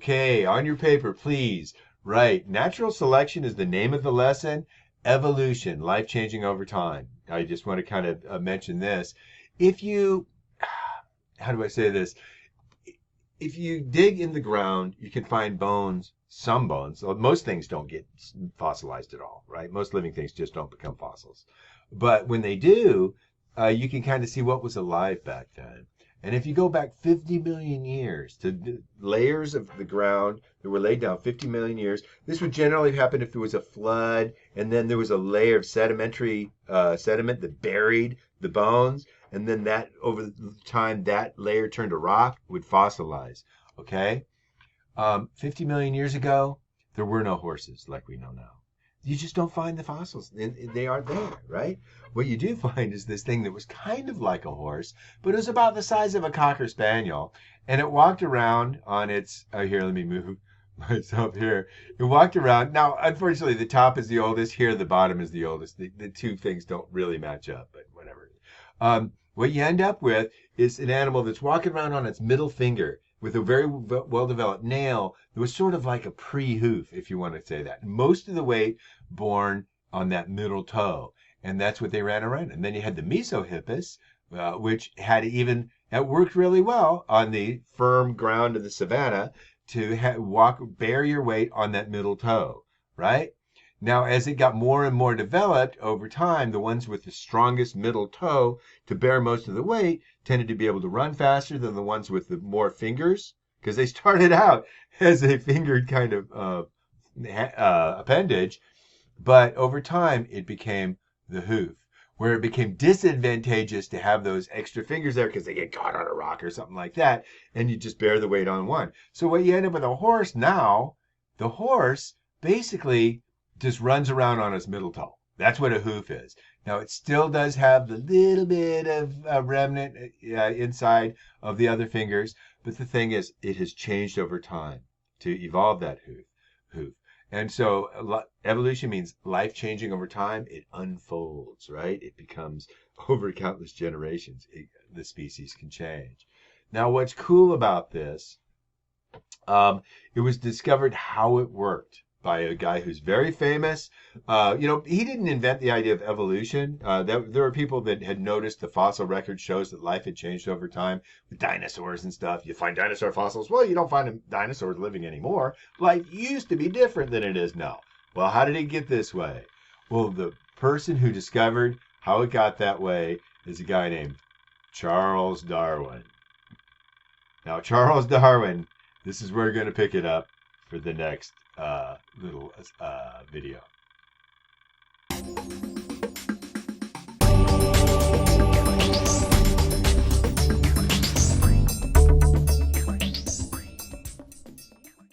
Okay, on your paper, please write natural selection is the name of the lesson, evolution, life changing over time. I just want to kind of mention this. If you, how do I say this? If you dig in the ground, you can find bones, some bones. Most things don't get fossilized at all, right? Most living things just don't become fossils. But when they do, you can kind of see what was alive back then. And if you go back 50 million years to the layers of the ground that were laid down 50 million years, this would generally happen if there was a flood and then there was a layer of sedimentary sediment that buried the bones. And then that over the time that layer turned to rock would fossilize. Okay? 50 million years ago, there were no horses like we know now. You just don't find the fossils. They aren't there, right? What you do find is this thing that was kind of like a horse, but it was about the size of a cocker spaniel. And it walked around on its, here, let me move myself here. It walked around. Now, unfortunately, the top is the oldest. Here, the bottom is the oldest. The two things don't really match up, but whatever. What you end up with is an animal that's walking around on its middle finger with a very well-developed nail that was sort of like a pre-hoof, if you want to say that. Most of the weight borne on that middle toe, and that's what they ran around. And then you had the Mesohippus, which had even that worked really well on the firm ground of the savannah to bear your weight on that middle toe, right? Now, as it got more and more developed over time, the ones with the strongest middle toe to bear most of the weight tended to be able to run faster than the ones with the more fingers, because they started out as a fingered kind of appendage, but over time it became the hoof, where it became disadvantageous to have those extra fingers there because they get caught on a rock or something like that, and you just bear the weight on one. So what you end up with a horse now, the horse basically just runs around on its middle toe. That's what a hoof is. Now, it still does have the little bit of remnant inside of the other fingers, but the thing is, it has changed over time to evolve that hoof. And so evolution means life changing over time. It unfolds, right? It becomes over countless generations, the species can change. Now, what's cool about this, it was discovered how it worked by a guy who's very famous. He didn't invent the idea of evolution. There were people that had noticed the fossil record shows that life had changed over time with dinosaurs and stuff. You find dinosaur fossils. Well, you don't find dinosaurs living anymore. Life used to be different than it is now. Well, how did it get this way? Well, the person who discovered how it got that way is a guy named Charles Darwin. Now, Charles Darwin, this is where we're going to pick it up for the next little video.